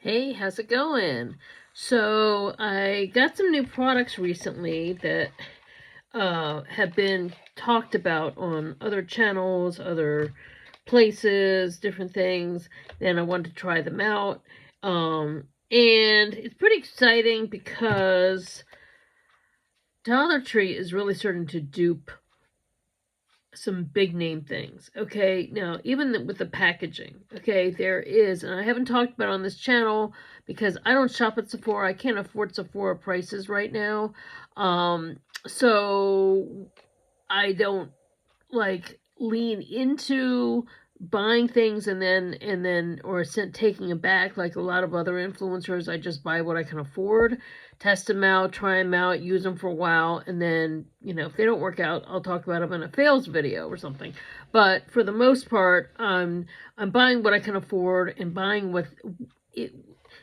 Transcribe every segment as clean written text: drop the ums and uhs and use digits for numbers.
Hey, how's it going? So I got some new products recently that have been talked about on other channels, other places, different things. And I wanted to try them out. And it's pretty exciting because Dollar Tree is really starting to dupe some big name things. Okay, now even with the packaging, okay, there is, and I haven't talked about it on this channel because I don't shop at Sephora. I can't afford Sephora prices right now. So I don't like lean into buying things and then or taking it back like a lot of other influencers. I just buy what I can afford, test them out, try them out, use them for a while, and then, you know, if they don't work out, I'll talk about them in a fails video or something. But for the most part, I'm buying what I can afford and buying what it,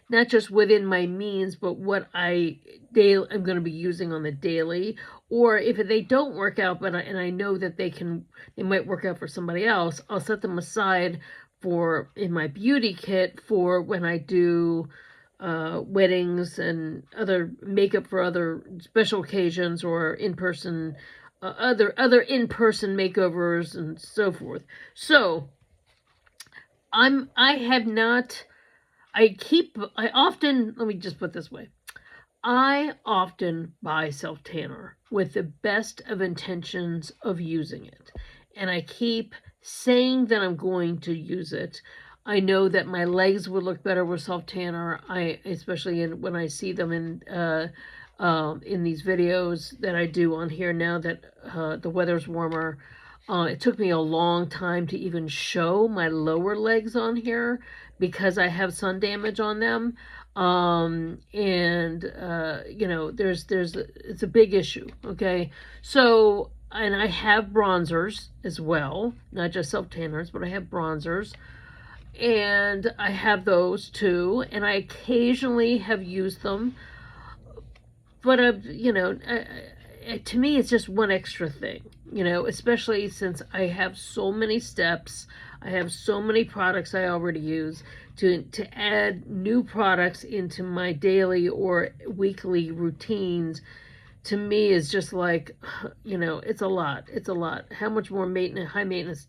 not just within my means, but what I'm going to be using on the daily. Or if they don't work out, and I know that they might work out for somebody else, I'll set them aside for in my beauty kit for when I do weddings and other makeup for other special occasions or in-person other in-person makeovers and so forth. So I have not. I often, let me just put it this way. I often buy self-tanner with the best of intentions of using it. And I keep saying that I'm going to use it. I know that my legs would look better with self-tanner. Especially when I see them in these videos that I do on here now that the weather's warmer. It took me a long time to even show my lower legs on here because I have sun damage on them. You know, it's a big issue. Okay. So, and I have bronzers as well, not just self tanners, but I have bronzers and I have those too. And I occasionally have used them, but to me, it's just one extra thing, you know, especially since I have so many steps. I have so many products I already use. To add new products into my daily or weekly routines, to me, is just like, you know, it's a lot. It's a lot. How much more high maintenance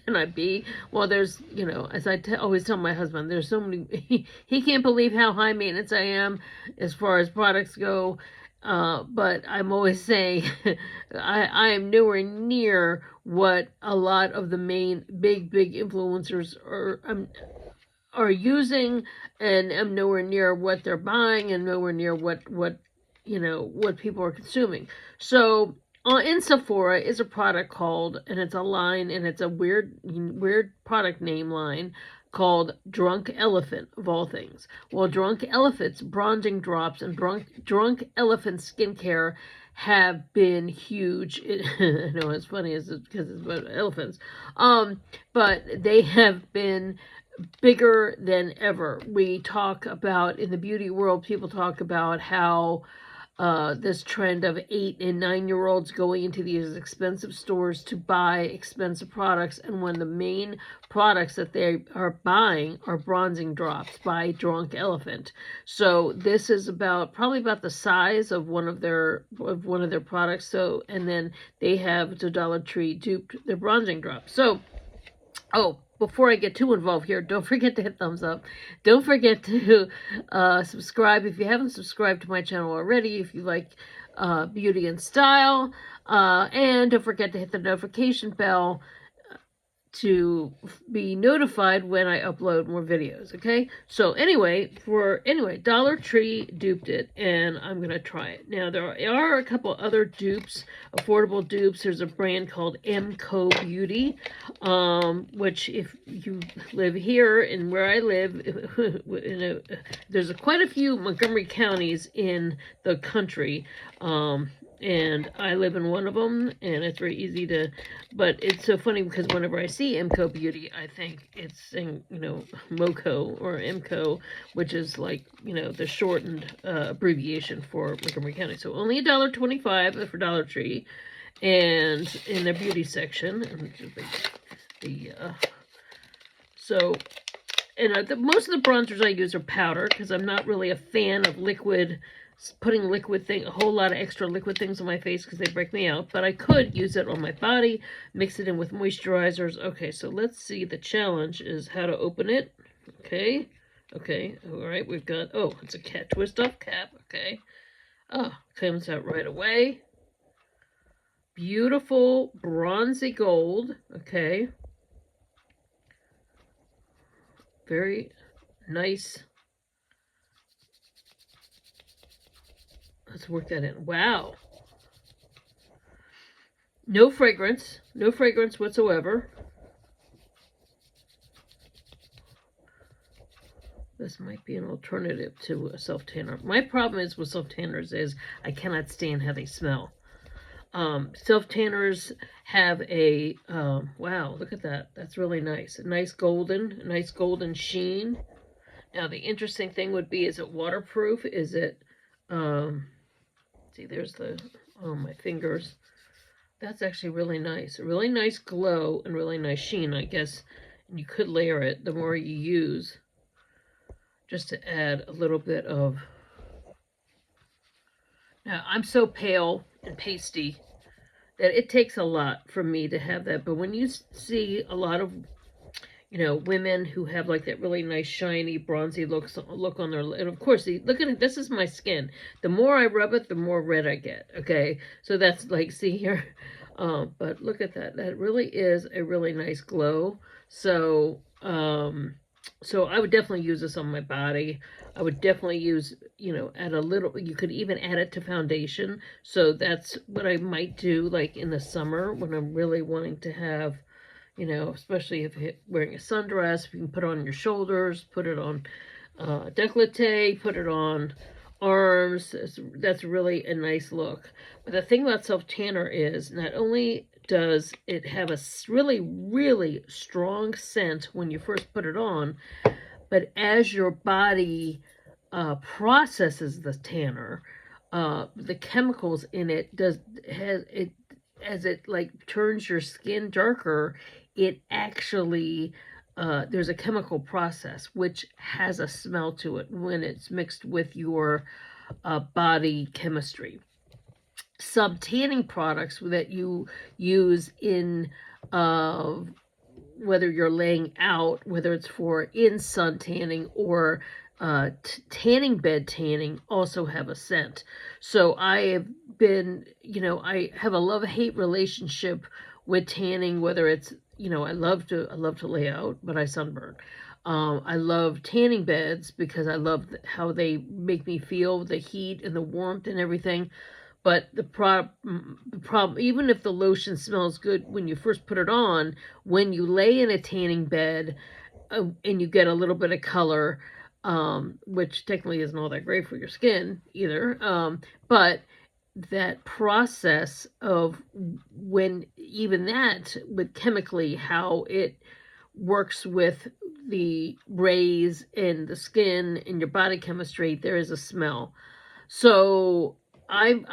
can I be? Well, there's, you know, as I always tell my husband, there's so many, he can't believe how high maintenance I am as far as products go. But I'm always saying I am nowhere near what a lot of the main big influencers are using, and I'm nowhere near what they're buying, and nowhere near what you know what people are consuming. So in Sephora is a product called, and it's a line, and it's a weird product name line called Drunk Elephant, of all things. Well, Drunk Elephant's bronzing drops and Drunk Elephant skincare have been huge. I know it's funny because it's about elephants, but they have been bigger than ever. We talk about, in the beauty world, people talk about how this trend of 8 and 9-year-olds going into these expensive stores to buy expensive products, and when the main products that they are buying are bronzing drops by Drunk Elephant. So this is probably about the size of one of their products. So, and then they have the Dollar Tree duped their bronzing drops. So, before I get too involved here, don't forget to hit thumbs up. Don't forget to subscribe if you haven't subscribed to my channel already, if you like beauty and style. And don't forget to hit the notification bell to be notified when I upload more videos, okay? So anyway, Dollar Tree duped it, and I'm going to try it. Now, there are a couple other dupes, affordable dupes. There's a brand called MCO Beauty, which if you live here and where I live, there's quite a few Montgomery counties in the country, and I live in one of them, and it's very easy to, but it's so funny because whenever I see MCO Beauty, I think it's, you know, MoCo or MCO, which is like, you know, the shortened abbreviation for Montgomery County. So only $1.25 for Dollar Tree, and in their beauty section, so And most of the bronzers I use are powder because I'm not really a fan of putting a whole lot of extra liquid things on my face because they break me out. But I could use it on my body, mix it in with moisturizers. Okay, so let's see. The challenge is how to open it. Okay, okay, all right. We've got, oh, it's a cat twist off cap. Okay, oh, comes out right away. Beautiful bronzy gold. Okay, very nice. Let's work that in. Wow. No fragrance. No fragrance whatsoever. This might be an alternative to a self-tanner. My problem is with self-tanners is I cannot stand how they smell. Self-tanners have a, wow, look at that. That's really nice. A nice golden sheen. Now, the interesting thing would be, is it waterproof? Is it, see, there's the, oh, my fingers. That's actually really nice. A really nice glow and really nice sheen, I guess. And you could layer it the more you use, just to add a little bit of... Now, I'm so pale and pasty that it takes a lot for me to have that. But when you see a lot of, you know, women who have like that really nice shiny bronzy look on their, and of course, look at it, this is my skin. The more I rub it, the more red I get. Okay, so that's like, see here, but look at that. That really is a really nice glow. So so I would definitely use this on my body. I would definitely use, you know, add a little, you could even add it to foundation. So that's what I might do like in the summer when I'm really wanting to have, you know, especially if you're wearing a sundress, you can put it on your shoulders, put it on décolleté, put it on arms. That's really a nice look. But the thing about self-tanner is not only does it have a really, really strong scent when you first put it on, but as your body processes the tanner, the chemicals in it as it like turns your skin darker, it actually there's a chemical process which has a smell to it when it's mixed with your body chemistry. Some tanning products that you use in whether you're laying out, whether it's for in sun tanning or tanning bed tanning, also have a scent. So I have been, you know, I have a love-hate relationship with tanning, whether it's, you know, I love to lay out, but I sunburn. I love tanning beds because I love how they make me feel, the heat and the warmth and everything. But the problem, even if the lotion smells good when you first put it on, when you lay in a tanning bed and you get a little bit of color, which technically isn't all that great for your skin either, but that process of when even that, with chemically, how it works with the rays in the skin and your body chemistry, there is a smell. So I've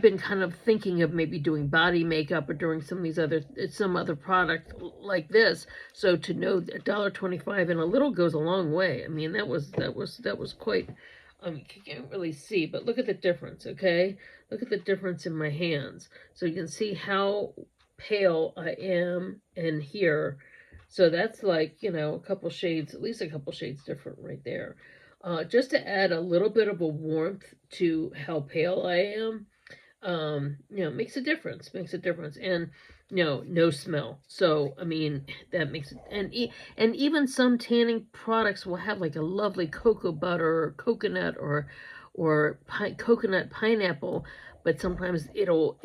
been kind of thinking of maybe doing body makeup or doing some other product like this. So to know $1.25 and a little goes a long way. I mean, that was quite, you can't really see, but look at the difference, okay? Look at the difference in my hands. So you can see how pale I am in here. So that's like, you know, a couple shades, at least a couple shades different right there. Just to add a little bit of a warmth to how pale I am, you know, makes a difference, and, you know, no smell. So, I mean, that makes it, and even some tanning products will have like a lovely cocoa butter or coconut or coconut pineapple, but sometimes it'll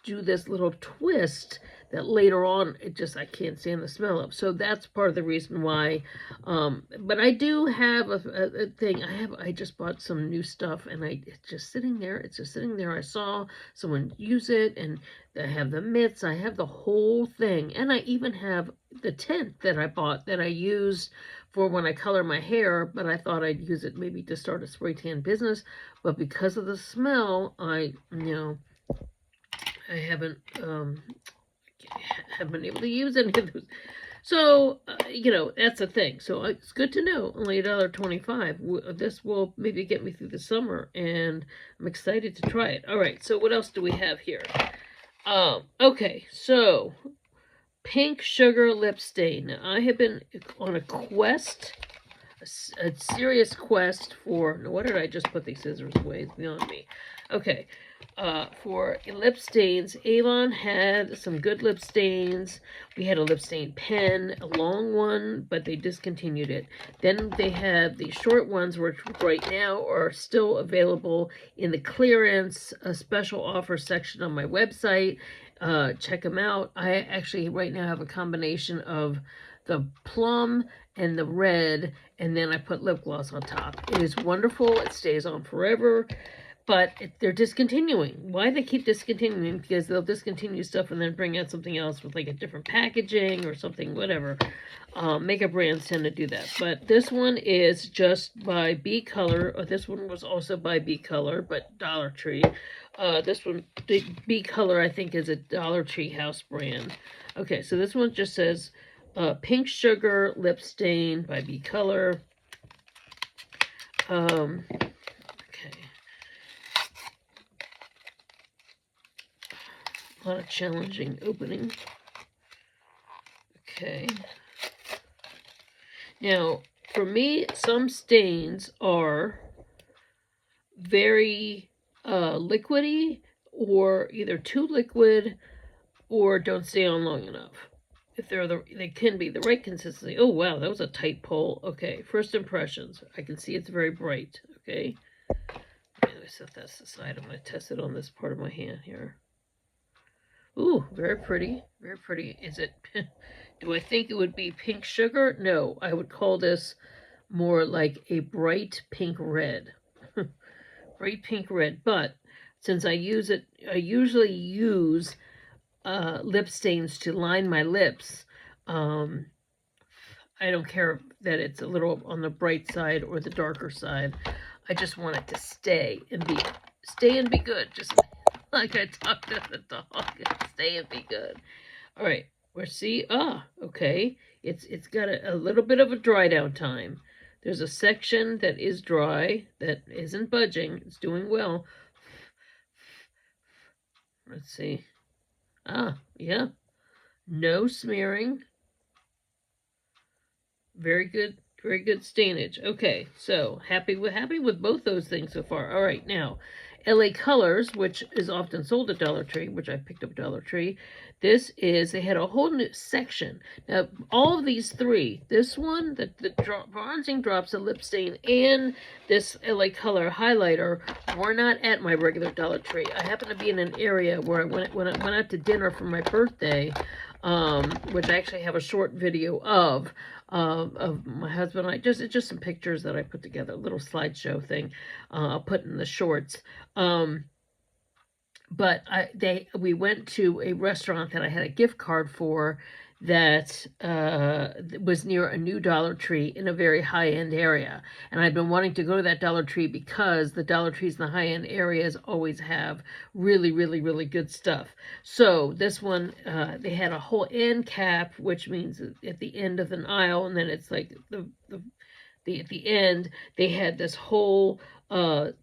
do this little twist that later on I can't stand the smell of. So that's part of the reason why. But I do have a thing. I just bought some new stuff, and it's just sitting there. It's just sitting there. I saw someone use it, and I have the mitts. I have the whole thing, and I even have the tint that I bought that I used for when I color my hair. But I thought I'd use it maybe to start a spray tan business. But because of the smell, I haven't been able to use any of those. So, that's the thing. So it's good to know. Only $1.25. This will maybe get me through the summer, and I'm excited to try it. All right. So what else do we have here? Okay. So pink sugar lip stain. Now, I have been on a quest, a serious quest for. What did I just put these scissors away? It's beyond me. Okay. For lip stains, Avon had some good lip stains. We had a lip stain pen, a long one, but they discontinued it. Then they had the short ones, which right now are still available in the clearance, a special offer section on my website. Check them out. I actually right now have a combination of the plum and the red, and then I put lip gloss on top. It is wonderful. It stays on forever. But they're discontinuing. Why they keep discontinuing? Because they'll discontinue stuff and then bring out something else with like a different packaging or something, whatever. Makeup brands tend to do that. But this one is just by BibaGirrrl. Or this one was also by BibaGirrrl, but Dollar Tree. This one, BibaGirrrl, I think, is a Dollar Tree house brand. Okay, so this one just says Pink Sugar Lip Stain by BibaGirrrl. A lot of challenging opening. Okay. Now, for me, some stains are very liquidy, or either too liquid, or don't stay on long enough. If they can be the right consistency. Oh wow, that was a tight pull. Okay, first impressions. I can see it's very bright. Okay. Let me set that aside. I'm going to test it on this part of my hand here. Ooh, very pretty. Very pretty. Is it... Do I think it would be pink sugar? No, I would call this more like a bright pink red. Bright pink red. But since I usually use lip stains to line my lips. I don't care that it's a little on the bright side or the darker side. I just want it to stay and be good. Just like I talked to the dog. Stay and be good. All right. Okay. It's got a little bit of a dry down time. There's a section that is dry, that isn't budging. It's doing well. Let's see. Yeah. No smearing. Very good stainage. Okay, so happy with both those things so far. All right, now LA Colors, which is often sold at Dollar Tree, which I picked up Dollar Tree. They had a whole new section. Now, all of these three, this one, the bronzing drops, the lip stain, and this LA Color highlighter were not at my regular Dollar Tree. I happened to be in an area where when I went out to dinner for my birthday, which I actually have a short video of my husband and I. It's just some pictures that I put together, a little slideshow thing. I'll put in the shorts. But we went to a restaurant that I had a gift card for that was near a new Dollar Tree in a very high-end area. And I've been wanting to go to that Dollar Tree because the Dollar Trees in the high-end areas always have really, really, really good stuff. So this one, they had a whole end cap, which means at the end of an aisle, and then it's like at the end, they had this whole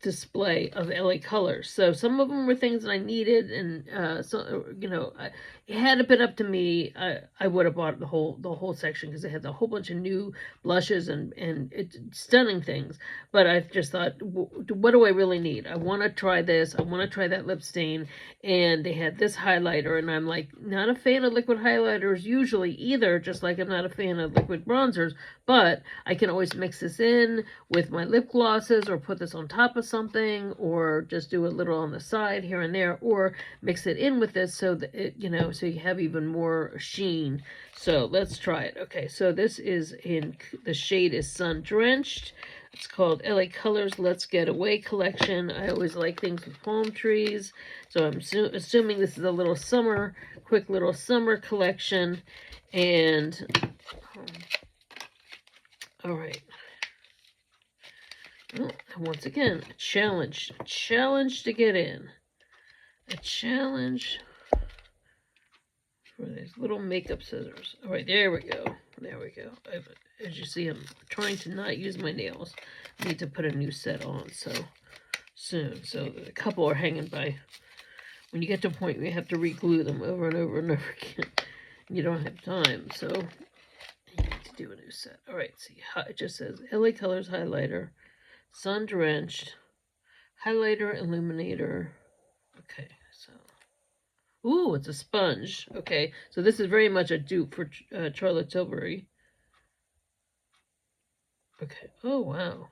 display of LA Colors. So some of them were things that I needed, and so had it been up to me, I would have bought the whole section, because it had a whole bunch of new blushes and stunning things. But I just thought, what do I really need? I want to try this. I want to try that lip stain, and they had this highlighter, and I'm like, not a fan of liquid highlighters usually either, just like I'm not a fan of liquid bronzers. But I can always mix this in with my lip glosses, or put this on top of something, or just do a little on the side here and there, or mix it in with this so that it, so you have even more sheen. So let's try it. Okay, so this is the shade is Sun Drenched. It's called LA Colors Let's Get Away collection. I always like things with palm trees, so I'm assuming this is a quick little summer collection. And all right. Oh, once again, a challenge to get in. A challenge for these little makeup scissors. All right, there we go. There we go. As you see, I'm trying to not use my nails. I need to put a new set on so soon. So a couple are hanging by. When you get to a point where you have to re-glue them over and over and over again, you don't have time. So you need to do a new set. All right, see, it just says LA Colors Highlighter, Sun Drenched, Highlighter, Illuminator. Okay, so. Ooh, it's a sponge. Okay, so this is very much a dupe for Charlotte Tilbury. Okay, oh wow.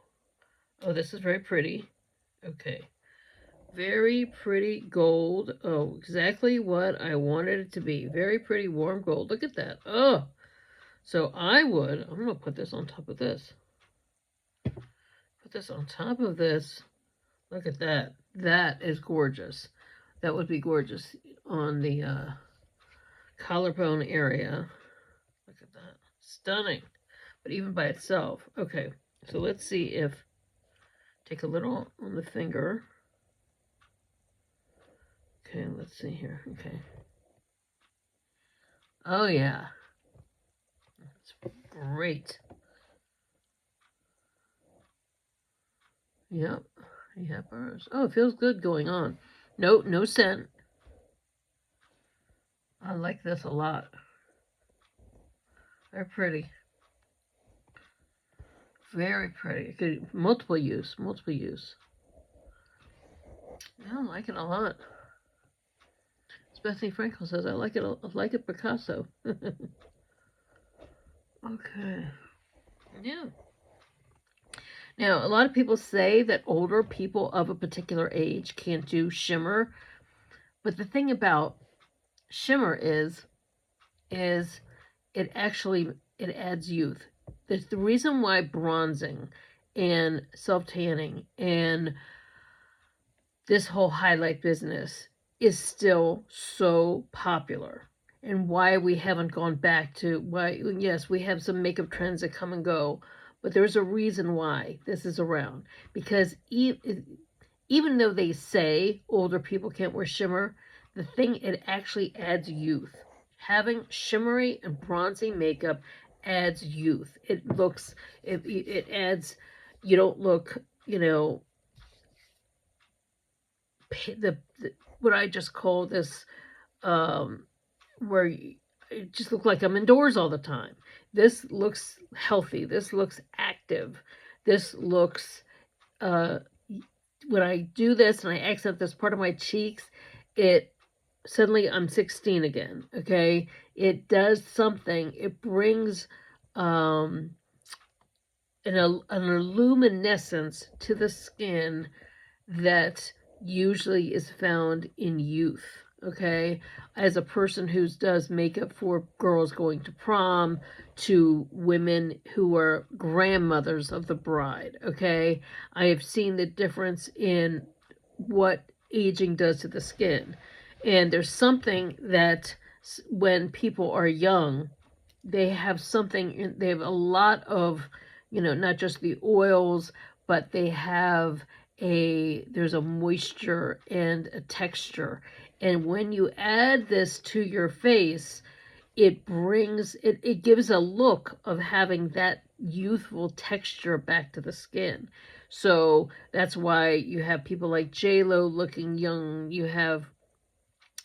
Oh, this is very pretty. Okay, very pretty gold. Oh, exactly what I wanted it to be. Very pretty warm gold. Look at that. Oh, so I'm going to put this on top of this. Put this on top of this. Look at that. That is gorgeous. That would be gorgeous on the collarbone area. Look at that. Stunning. But even by itself. Okay, so let's see if, take a little on the finger. Okay, let's see here. Okay. Oh, yeah. That's great. Yep. Yeah, burrs. Oh, it feels good going on. No scent. I like this a lot. Very pretty. Very pretty. Good. Multiple use. Yeah, I like it a lot. Bethany Frankel says, I like it Picasso. Okay. Yeah. Now, a lot of people say that older people of a particular age can't do shimmer. But the thing about shimmer is it adds youth. That's the reason why bronzing and self-tanning and this whole highlight business is still so popular, and why we haven't gone back to yes, we have some makeup trends that come and go, but there's a reason why this is around. Because even though they say older people can't wear shimmer, the thing, it actually adds youth. Having shimmery and bronzy makeup adds youth. It adds, you don't look, what I just call this, where it just looks like I'm indoors all the time. This looks healthy. This looks active. This looks, when I do this and I accent this part of my cheeks, suddenly I'm 16 again, okay? It does something. It brings an luminescence to the skin that usually is found in youth, okay? As a person who does makeup for girls going to prom, to women who are grandmothers of the bride, okay? I have seen the difference in what aging does to the skin. And there's something that when people are young, they have a lot of, not just the oils, but they have there's a moisture and a texture. And when you add this to your face, it gives a look of having that youthful texture back to the skin. So that's why you have people like J-Lo looking young, you have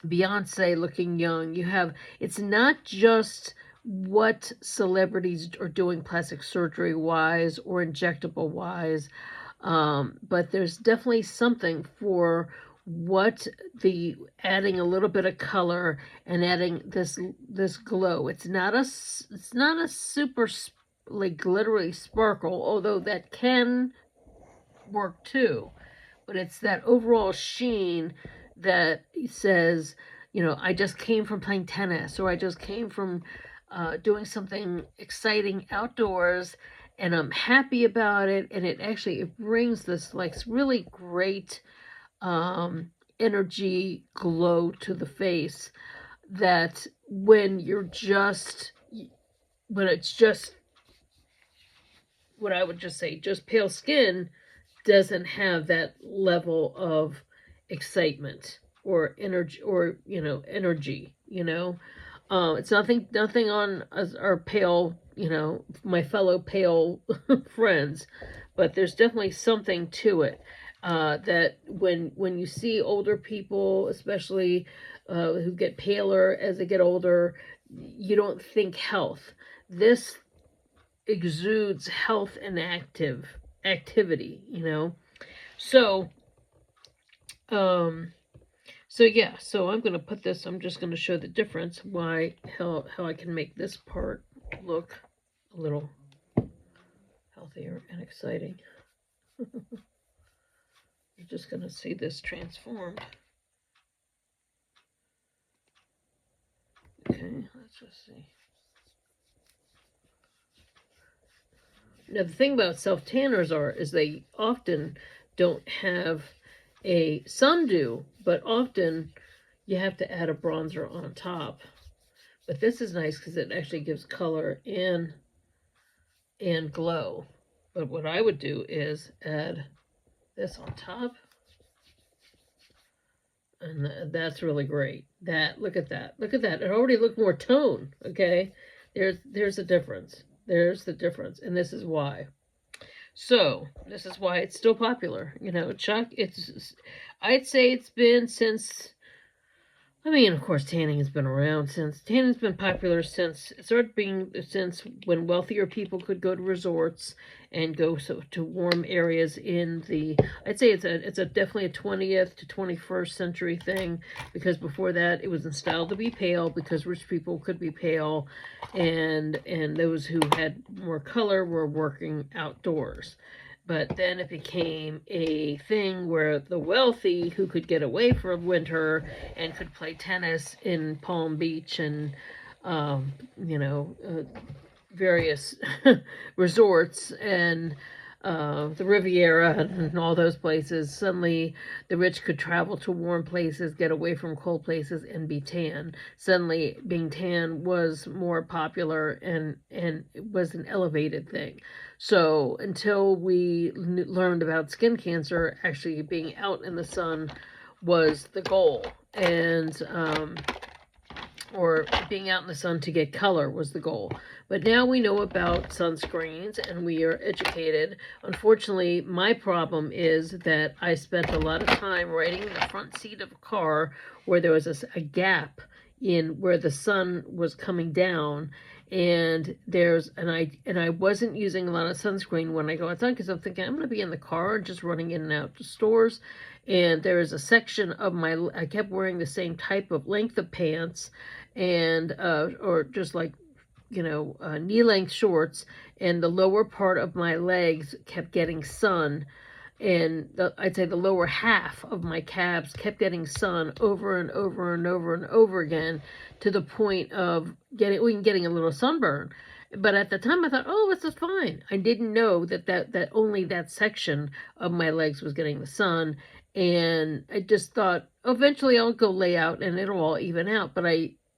Beyonce looking young, it's not just what celebrities are doing plastic surgery wise or injectable wise, but there's definitely something for what adding a little bit of color and adding this glow. It's not a super like literally sparkle, although that can work too, but it's that overall sheen that says, I just came from playing tennis, or I just came from doing something exciting outdoors, and I'm happy about it. And it brings this like really great energy glow to the face, that when it's just what I would just say, just pale skin, doesn't have that level of excitement or energy, It's nothing on our pale, my fellow pale friends, but there's definitely something to it. That when you see older people, especially who get paler as they get older, you don't think health. This exudes health and activity. So, um, so yeah, so I'm going to put this, I'm just going to show the difference, how I can make this part look a little healthier and exciting. You're just going to see this transformed. Okay, let's just see. Now the thing about self-tanners is they often don't have a sundew, but often you have to add a bronzer on top. But this is nice because it actually gives color and glow. But what I would do is add this on top. And that's really great. Look at that. Look at that. It already looked more tone, okay? There's a difference. There's the difference. And this is why. So, this is why it's still popular. Chuck, I'd say it's been since, of course, tanning's been popular since when wealthier people could go to resorts and go to warm areas I'd say it's definitely a 20th to 21st century thing, because before that it was in style to be pale because rich people could be pale, and those who had more color were working outdoors. But then it became a thing where the wealthy who could get away from winter and could play tennis in Palm Beach and, various resorts and the Riviera and all those places, suddenly the rich could travel to warm places, get away from cold places, and be tan. Suddenly being tan was more popular and it was an elevated thing. So until we learned about skin cancer, actually being out in the sun was the goal. And or being out in the sun to get color was the goal. But now we know about sunscreens and we are educated. Unfortunately, my problem is that I spent a lot of time riding in the front seat of a car where there was a gap in where the sun was coming down, and I wasn't using a lot of sunscreen when I go outside because I'm thinking I'm going to be in the car just running in and out to stores. And there is a section of I kept wearing the same type of length of pants, and or just like knee-length shorts, and the lower part of my legs kept getting sun, and I'd say the lower half of my calves kept getting sun over and over and over and over again, to the point of getting a little sunburn. But at the time I thought, oh, this is fine. I didn't know that only that section of my legs was getting the sun, and I just thought eventually I'll go lay out and it'll all even out. But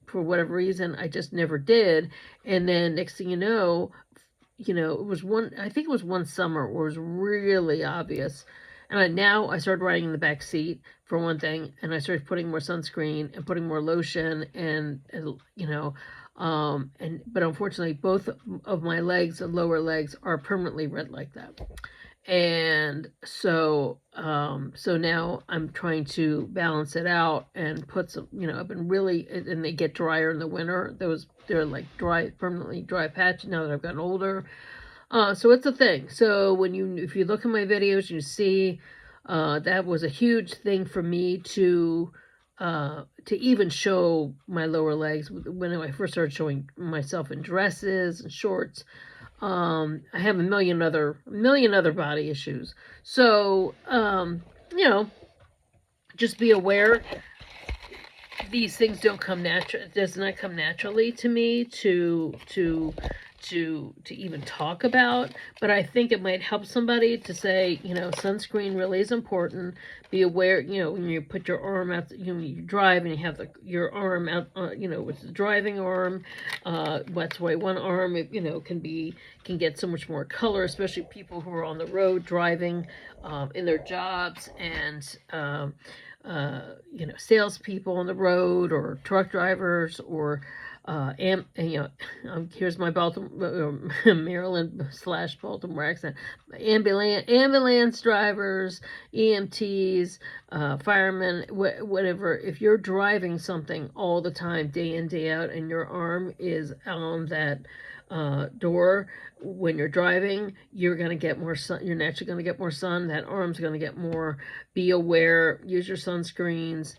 for whatever reason, I just never did. And then next thing it was I think it was one summer where it was really obvious. And now I started riding in the back seat for one thing, and I started putting more sunscreen and putting more lotion, and but unfortunately both of my legs and lower legs are permanently red like that. And so now I'm trying to balance it out and put some, I've been really, and they get drier in the winter. They're like permanently dry patches now that I've gotten older. So it's a thing. So if you look at my videos, you see, that was a huge thing for me to even show my lower legs when I first started showing myself in dresses and shorts. I have a million other body issues. So, just be aware these things don't come natural. It does not come naturally to me to even talk about, but I think it might help somebody to say, sunscreen really is important. Be aware, when you put your arm out, you drive and you have your arm out, with the driving arm, that's why one arm, can get so much more color, especially people who are on the road driving, in their jobs, and, salespeople on the road, or truck drivers, or Here's my Baltimore, Maryland / Baltimore accent. Ambulance drivers, EMTs, firemen, whatever. If you're driving something all the time, day in, day out, and your arm is on that door when you're driving, you're going to get more sun. You're naturally going to get more sun. That arm's going to get more. Be aware. Use your sunscreens.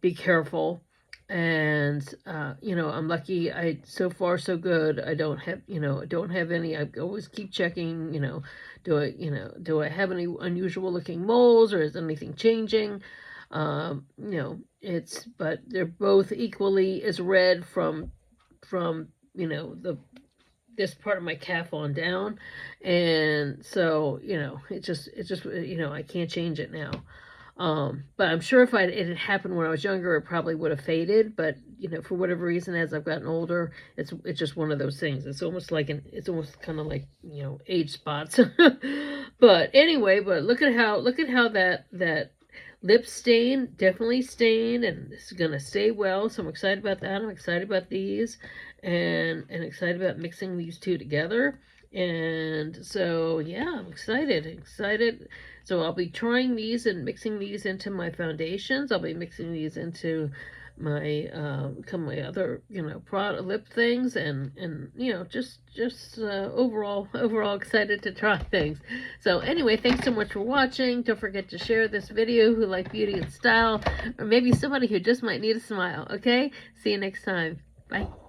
Be careful. And I'm lucky. So far so good. I don't have any. I always keep checking. Do I have any unusual looking moles, or is anything changing? But they're both equally as red from this part of my calf on down, and so I can't change it now. But I'm sure if it had happened when I was younger, it probably would have faded. But for whatever reason, as I've gotten older, it's just one of those things. It's almost kind of like age spots. But anyway, look at how that lip stain definitely stained, and this is gonna stay well. So I'm excited about that. I'm excited about these, and excited about mixing these two together. And so yeah, I'm excited. So I'll be trying these and mixing these into my foundations. I'll be mixing these into my my other product lip things, and just overall excited to try things. So anyway, thanks so much for watching. Don't forget to share this video who like beauty and style, or maybe somebody who just might need a smile. Okay, see you next time. Bye.